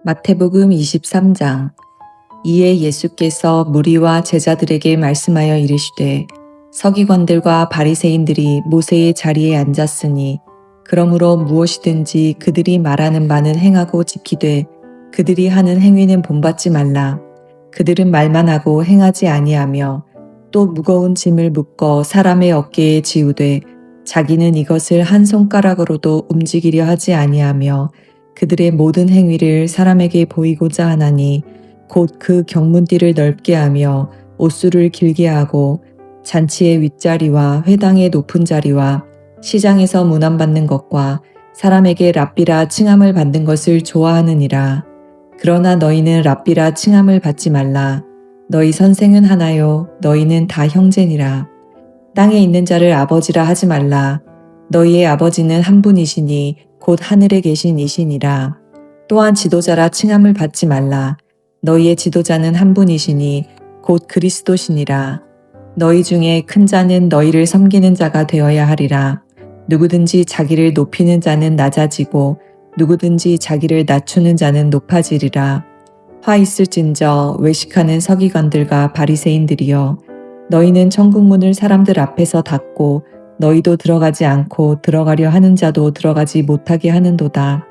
마태복음 23장. 이에 예수께서 무리와 제자들에게 말씀하여 이르시되 서기관들과 바리새인들이 모세의 자리에 앉았으니 그러므로 무엇이든지 그들이 말하는 바는 행하고 지키되 그들이 하는 행위는 본받지 말라. 그들은 말만 하고 행하지 아니하며 또 무거운 짐을 묶어 사람의 어깨에 지우되 자기는 이것을 한 손가락으로도 움직이려 하지 아니하며 그들의 모든 행위를 사람에게 보이고자 하나니 곧 그 경문띠를 넓게 하며 옷수를 길게 하고 잔치의 윗자리와 회당의 높은 자리와 시장에서 문안받는 것과 사람에게 랍비라 칭함을 받는 것을 좋아하느니라. 그러나 너희는 랍비라 칭함을 받지 말라. 너희 선생은 하나요 너희는 다 형제니라. 땅에 있는 자를 아버지라 하지 말라. 너희의 아버지는 한 분이시니 곧 하늘에 계신 이시니라. 또한 지도자라 칭함을 받지 말라. 너희의 지도자는 한 분이시니 곧 그리스도시니라. 너희 중에 큰 자는 너희를 섬기는 자가 되어야 하리라. 누구든지 자기를 높이는 자는 낮아지고 누구든지 자기를 낮추는 자는 높아지리라. 화 있을진저 외식하는 서기관들과 바리새인들이여, 너희는 천국문을 사람들 앞에서 닫고 너희도 들어가지 않고 들어가려 하는 자도 들어가지 못하게 하는도다.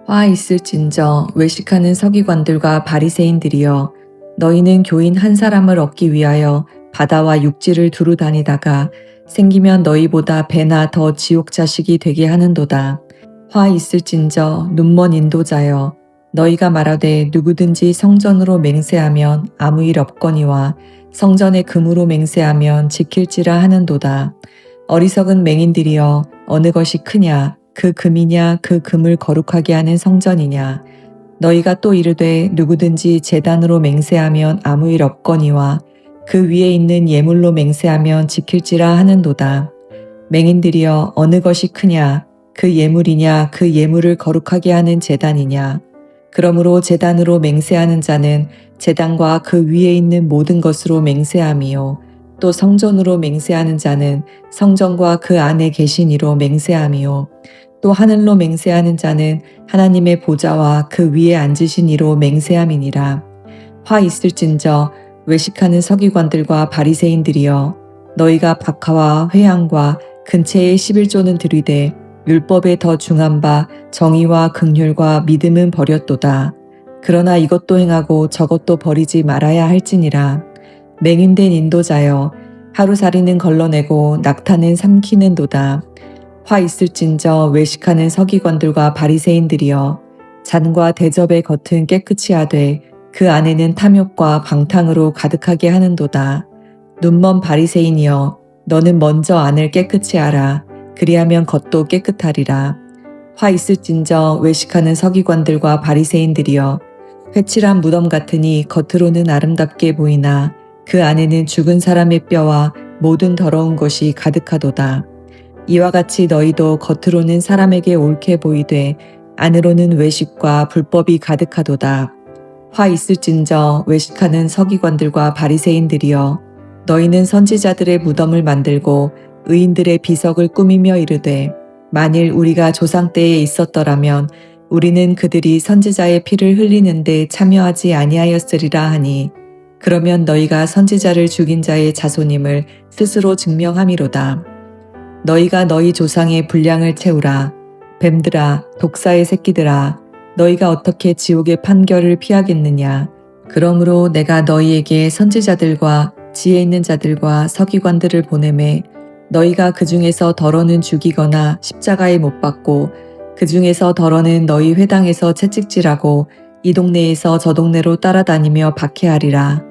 화 있을진저 외식하는 서기관들과 바리새인들이여, 너희는 교인 한 사람을 얻기 위하여 바다와 육지를 두루 다니다가 생기면 너희보다 배나 더 지옥 자식이 되게 하는도다. 화 있을진저 눈먼 인도자여, 너희가 말하되 누구든지 성전으로 맹세하면 아무 일 없거니와 성전에 금으로 맹세하면 지킬지라 하는도다. 어리석은 맹인들이여, 어느 것이 크냐, 그 금이냐 그 금을 거룩하게 하는 성전이냐. 너희가 또 이르되 누구든지 제단으로 맹세하면 아무 일 없거니와 그 위에 있는 예물로 맹세하면 지킬지라 하는도다. 맹인들이여, 어느 것이 크냐, 그 예물이냐 그 예물을 거룩하게 하는 제단이냐. 그러므로 제단으로 맹세하는 자는 제단과 그 위에 있는 모든 것으로 맹세함이요, 또 성전으로 맹세하는 자는 성전과 그 안에 계신 이로 맹세함이요, 또 하늘로 맹세하는 자는 하나님의 보좌와 그 위에 앉으신 이로 맹세함이니라. 화 있을진저 외식하는 서기관들과 바리새인들이여, 너희가 박하와 회향과 근체의 11조는 들이되 율법에 더 중한 바 정의와 긍휼과 믿음은 버렸도다. 그러나 이것도 행하고 저것도 버리지 말아야 할지니라. 맹인된 인도자여, 하루살이는 걸러내고 낙타는 삼키는도다. 화 있을진저 외식하는 서기관들과 바리새인들이여, 잔과 대접의 겉은 깨끗이 하되 그 안에는 탐욕과 방탕으로 가득하게 하는도다. 눈먼 바리새인이여, 너는 먼저 안을 깨끗이 하라. 그리하면 겉도 깨끗하리라. 화 있을진저 외식하는 서기관들과 바리새인들이여, 회칠한 무덤 같으니 겉으로는 아름답게 보이나 그 안에는 죽은 사람의 뼈와 모든 더러운 것이 가득하도다. 이와 같이 너희도 겉으로는 사람에게 옳게 보이되 안으로는 외식과 불법이 가득하도다. 화 있을진저 외식하는 서기관들과 바리새인들이여, 너희는 선지자들의 무덤을 만들고 의인들의 비석을 꾸미며 이르되 만일 우리가 조상 때에 있었더라면 우리는 그들이 선지자의 피를 흘리는데 참여하지 아니하였으리라 하니, 그러면 너희가 선지자를 죽인 자의 자손임을 스스로 증명함이로다. 너희가 너희 조상의 분량을 채우라. 뱀들아, 독사의 새끼들아, 너희가 어떻게 지옥의 판결을 피하겠느냐. 그러므로 내가 너희에게 선지자들과 지혜 있는 자들과 서기관들을 보내매 너희가 그 중에서 덜어는 죽이거나 십자가에 못 박고 그 중에서 덜어는 너희 회당에서 채찍질하고 이 동네에서 저 동네로 따라다니며 박해하리라.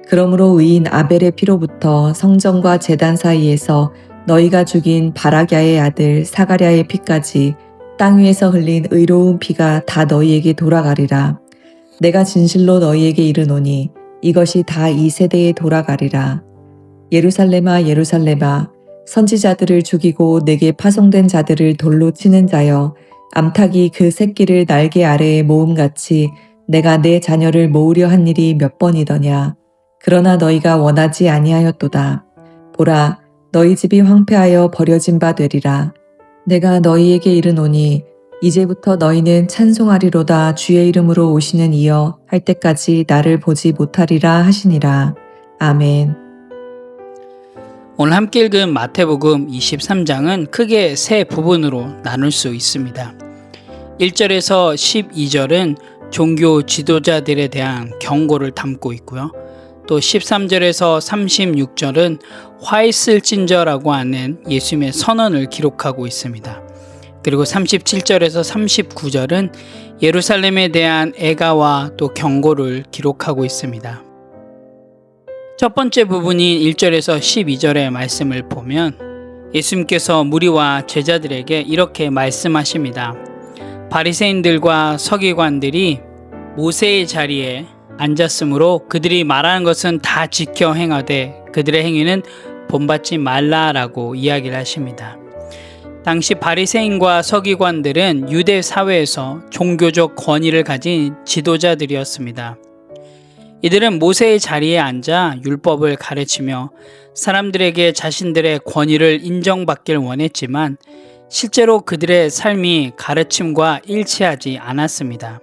그러므로 의인 아벨의 피로부터 성전과 제단 사이에서 너희가 죽인 바라갸의 아들 사가랴의 피까지 땅 위에서 흘린 의로운 피가 다 너희에게 돌아가리라. 내가 진실로 너희에게 이르노니 이것이 다 이 세대에 돌아가리라. 예루살렘아 예루살렘아, 선지자들을 죽이고 내게 파송된 자들을 돌로 치는 자여, 암탉이 그 새끼를 날개 아래에 모음같이 내가 내 자녀를 모으려 한 일이 몇 번이더냐. 그러나 너희가 원하지 아니하였도다. 보라, 너희 집이 황폐하여 버려진 바 되리라. 내가 너희에게 이르노니 이제부터 너희는 찬송하리로다 주의 이름으로 오시는 이여 할 때까지 나를 보지 못하리라 하시니라. 아멘. 오늘 함께 읽은 마태복음 23장은 크게 세 부분으로 나눌 수 있습니다. 1절에서 12절은 종교 지도자들에 대한 경고를 담고 있고요. 또 13절에서 36절은 화 있을진저라고 하는 예수님의 선언을 기록하고 있습니다. 그리고 37절에서 39절은 예루살렘에 대한 애가와 또 경고를 기록하고 있습니다. 첫 번째 부분인 1절에서 12절의 말씀을 보면 예수님께서 무리와 제자들에게 이렇게 말씀하십니다. 바리새인들과 서기관들이 모세의 자리에 앉았으므로 그들이 말하는 것은 다 지켜 행하되 그들의 행위는 본받지 말라라고 이야기를 하십니다. 당시 바리새인과 서기관들은 유대 사회에서 종교적 권위를 가진 지도자들이었습니다. 이들은 모세의 자리에 앉아 율법을 가르치며 사람들에게 자신들의 권위를 인정받길 원했지만 실제로 그들의 삶이 가르침과 일치하지 않았습니다.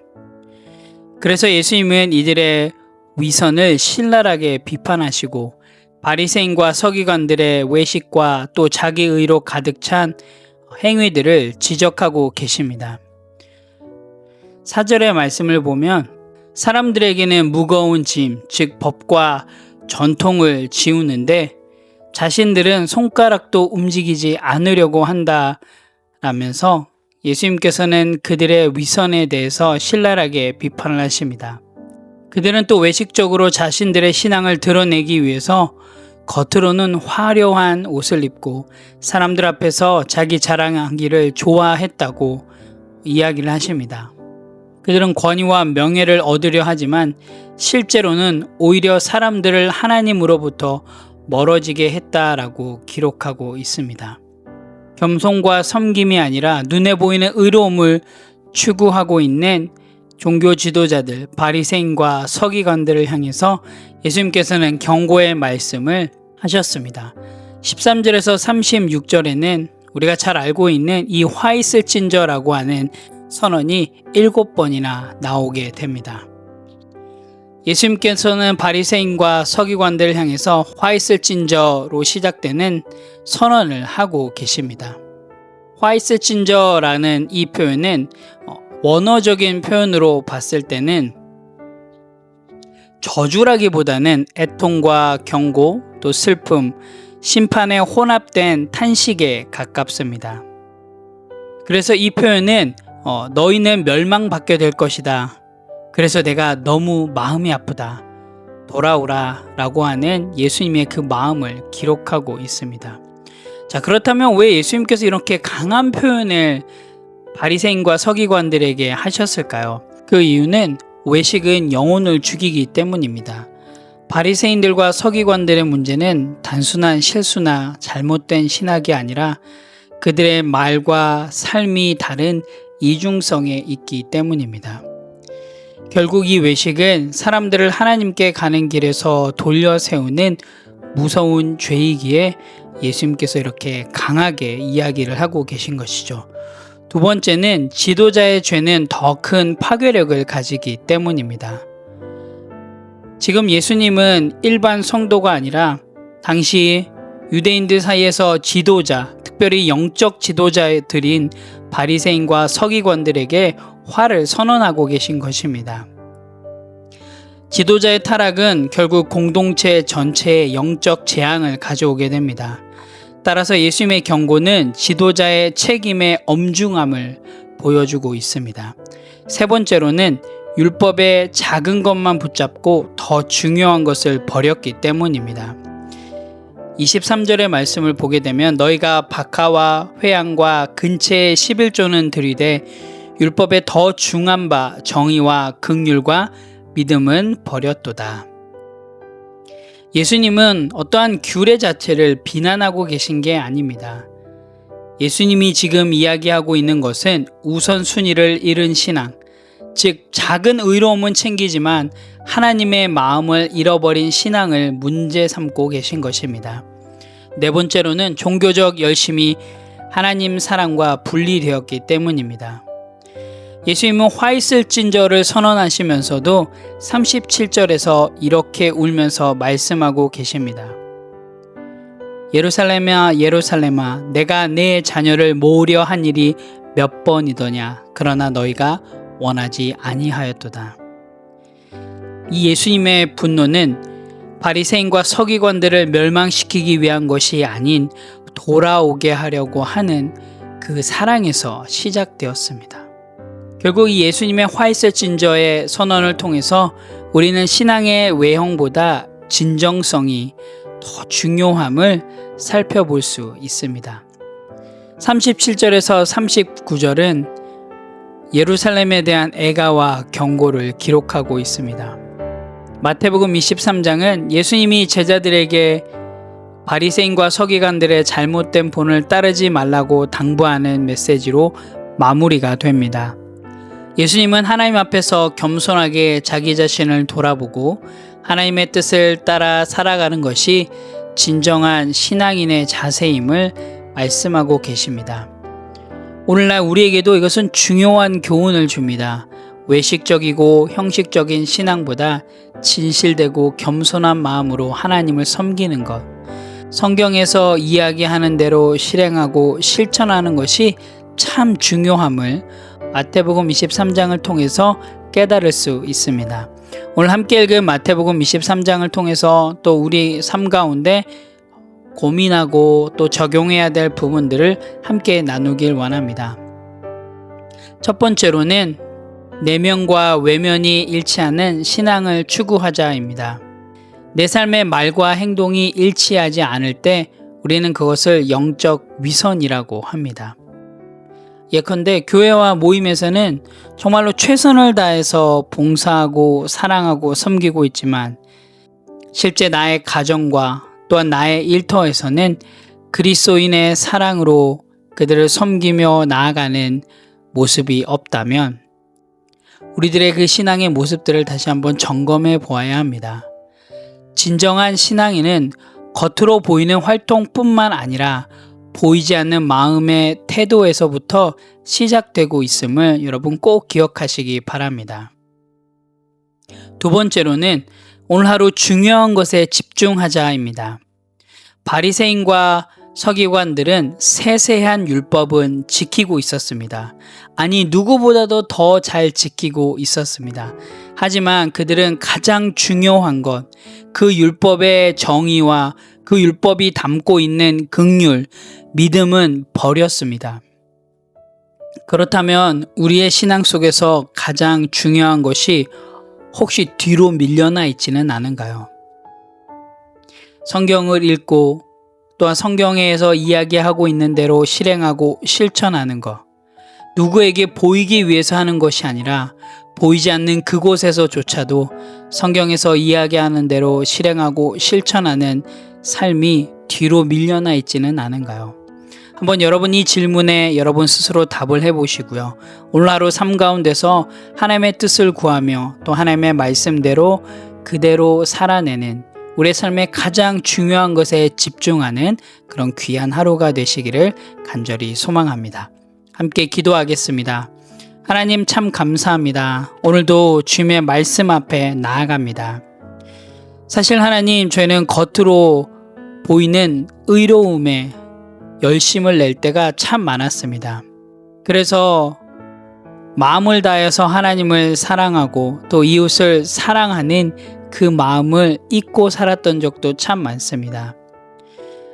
그래서 예수님은 이들의 위선을 신랄하게 비판하시고 바리새인과 서기관들의 외식과 또 자기 의로 가득 찬 행위들을 지적하고 계십니다. 4절의 말씀을 보면 사람들에게는 무거운 짐, 즉 법과 전통을 지우는데 자신들은 손가락도 움직이지 않으려고 한다라면서 예수님께서는 그들의 위선에 대해서 신랄하게 비판을 하십니다. 그들은 또 외식적으로 자신들의 신앙을 드러내기 위해서 겉으로는 화려한 옷을 입고 사람들 앞에서 자기 자랑하기를 좋아했다고 이야기를 하십니다. 그들은 권위와 명예를 얻으려 하지만 실제로는 오히려 사람들을 하나님으로부터 멀어지게 했다라고 기록하고 있습니다. 겸손과 섬김이 아니라 눈에 보이는 의로움을 추구하고 있는 종교 지도자들, 바리새인과 서기관들을 향해서 예수님께서는 경고의 말씀을 하셨습니다. 13절에서 36절에는 우리가 잘 알고 있는 이 화 있을진저라고 하는 선언이 7번이나 나오게 됩니다. 예수님께서는 바리새인과 서기관들을 향해서 화 있을진저로 시작되는 선언을 하고 계십니다. 화 있을진저라는 이 표현은 원어적인 표현으로 봤을 때는 저주라기보다는 애통과 경고, 또 슬픔, 심판에 혼합된 탄식에 가깝습니다. 그래서 이 표현은 너희는 멸망받게 될 것이다. 그래서 내가 너무 마음이 아프다. 돌아오라 라고 하는 예수님의 그 마음을 기록하고 있습니다. 자, 그렇다면 왜 예수님께서 이렇게 강한 표현을 바리새인과 서기관들에게 하셨을까요? 그 이유는 외식은 영혼을 죽이기 때문입니다. 바리새인들과 서기관들의 문제는 단순한 실수나 잘못된 신학이 아니라 그들의 말과 삶이 다른 이중성에 있기 때문입니다. 결국 이 외식은 사람들을 하나님께 가는 길에서 돌려 세우는 무서운 죄이기에 예수님께서 이렇게 강하게 이야기를 하고 계신 것이죠. 두 번째는 지도자의 죄는 더 큰 파괴력을 가지기 때문입니다. 지금 예수님은 일반 성도가 아니라 당시 유대인들 사이에서 지도자, 특별히 영적 지도자들인 바리새인과 서기관들에게 화를 선언하고 계신 것입니다. 지도자의 타락은 결국 공동체 전체의 영적 재앙을 가져오게 됩니다. 따라서 예수님의 경고는 지도자의 책임의 엄중함을 보여주고 있습니다. 세 번째로는 율법의 작은 것만 붙잡고 더 중요한 것을 버렸기 때문입니다. 23절의 말씀을 보게 되면 너희가 박하와 회양과 근체의 11조는 드리되 율법의 더 중한 바 정의와 긍휼과 믿음은 버렸도다. 예수님은 어떠한 규례 자체를 비난하고 계신 게 아닙니다. 예수님이 지금 이야기하고 있는 것은 우선순위를 잃은 신앙, 즉 작은 의로움은 챙기지만 하나님의 마음을 잃어버린 신앙을 문제 삼고 계신 것입니다. 네 번째로는 종교적 열심이 하나님 사랑과 분리되었기 때문입니다. 예수님은 화 있을진저를 선언하시면서도 37절에서 이렇게 울면서 말씀하고 계십니다. 예루살렘아 예루살렘아 내가 내 자녀를 모으려 한 일이 몇 번이더냐 그러나 너희가 원하지 아니하였도다. 이 예수님의 분노는 바리새인과 서기관들을 멸망시키기 위한 것이 아닌 돌아오게 하려고 하는 그 사랑에서 시작되었습니다. 결국 이 예수님의 화 있을진저의 선언을 통해서 우리는 신앙의 외형보다 진정성이 더 중요함을 살펴볼 수 있습니다. 37절에서 39절은 예루살렘에 대한 애가와 경고를 기록하고 있습니다. 마태복음 23장은 예수님이 제자들에게 바리새인과 서기관들의 잘못된 본을 따르지 말라고 당부하는 메시지로 마무리가 됩니다. 예수님은 하나님 앞에서 겸손하게 자기 자신을 돌아보고 하나님의 뜻을 따라 살아가는 것이 진정한 신앙인의 자세임을 말씀하고 계십니다. 오늘날 우리에게도 이것은 중요한 교훈을 줍니다. 외식적이고 형식적인 신앙보다 진실되고 겸손한 마음으로 하나님을 섬기는 것, 성경에서 이야기하는 대로 실행하고 실천하는 것이 참 중요함을 마태복음 23장을 통해서 깨달을 수 있습니다. 오늘 함께 읽은 마태복음 23장을 통해서 또 우리 삶 가운데 고민하고 또 적용해야 될 부분들을 함께 나누길 원합니다. 첫 번째로는 내면과 외면이 일치하는 신앙을 추구하자입니다. 내 삶의 말과 행동이 일치하지 않을 때 우리는 그것을 영적 위선이라고 합니다. 예컨대 교회와 모임에서는 정말로 최선을 다해서 봉사하고 사랑하고 섬기고 있지만 실제 나의 가정과 또한 나의 일터에서는 그리스도인의 사랑으로 그들을 섬기며 나아가는 모습이 없다면 우리들의 그 신앙의 모습들을 다시 한번 점검해 보아야 합니다. 진정한 신앙인은 겉으로 보이는 활동뿐만 아니라 보이지 않는 마음의 태도에서부터 시작되고 있음을 여러분 꼭 기억하시기 바랍니다. 두 번째로는 오늘 하루 중요한 것에 집중하자입니다. 바리새인과 서기관들은 세세한 율법은 지키고 있었습니다. 아니 누구보다도 더 잘 지키고 있었습니다. 하지만 그들은 가장 중요한 것, 그 율법의 정의와 그 율법이 담고 있는 긍휼, 믿음은 버렸습니다. 그렇다면 우리의 신앙 속에서 가장 중요한 것이 혹시 뒤로 밀려나 있지는 않은가요? 성경을 읽고 또한 성경에서 이야기하고 있는 대로 실행하고 실천하는 것, 누구에게 보이기 위해서 하는 것이 아니라 보이지 않는 그곳에서조차도 성경에서 이야기하는 대로 실행하고 실천하는 삶이 뒤로 밀려나 있지는 않은가요? 한번 여러분 이 질문에 여러분 스스로 답을 해보시고요. 오늘 하루 삶 가운데서 하나님의 뜻을 구하며 또 하나님의 말씀대로 그대로 살아내는 우리의 삶의 가장 중요한 것에 집중하는 그런 귀한 하루가 되시기를 간절히 소망합니다. 함께 기도하겠습니다. 하나님 참 감사합니다. 오늘도 주님의 말씀 앞에 나아갑니다. 사실 하나님 저희는 겉으로 보이는 의로움에 열심을 낼 때가 참 많았습니다. 그래서 마음을 다해서 하나님을 사랑하고 또 이웃을 사랑하는 그 마음을 잊고 살았던 적도 참 많습니다.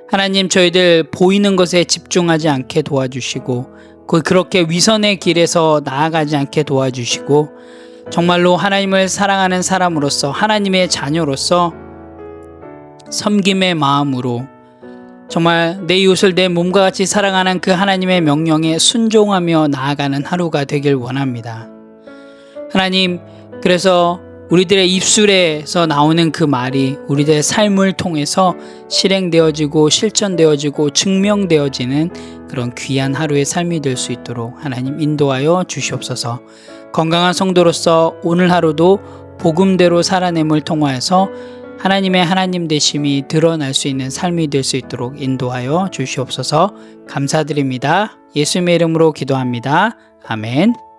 하나님 저희들 보이는 것에 집중하지 않게 도와주시고 그렇게 위선의 길에서 나아가지 않게 도와주시고 정말로 하나님을 사랑하는 사람으로서 하나님의 자녀로서 섬김의 마음으로 정말 내 이웃을 내 몸과 같이 사랑하는 그 하나님의 명령에 순종하며 나아가는 하루가 되길 원합니다. 하나님, 그래서 우리들의 입술에서 나오는 그 말이 우리들의 삶을 통해서 실행되어지고 실천되어지고 증명되어지는 그런 귀한 하루의 삶이 될 수 있도록 하나님 인도하여 주시옵소서. 건강한 성도로서 오늘 하루도 복음대로 살아냄을 통하여서 하나님의 하나님 되심이 드러날 수 있는 삶이 될 수 있도록 인도하여 주시옵소서. 감사드립니다. 예수님의 이름으로 기도합니다. 아멘.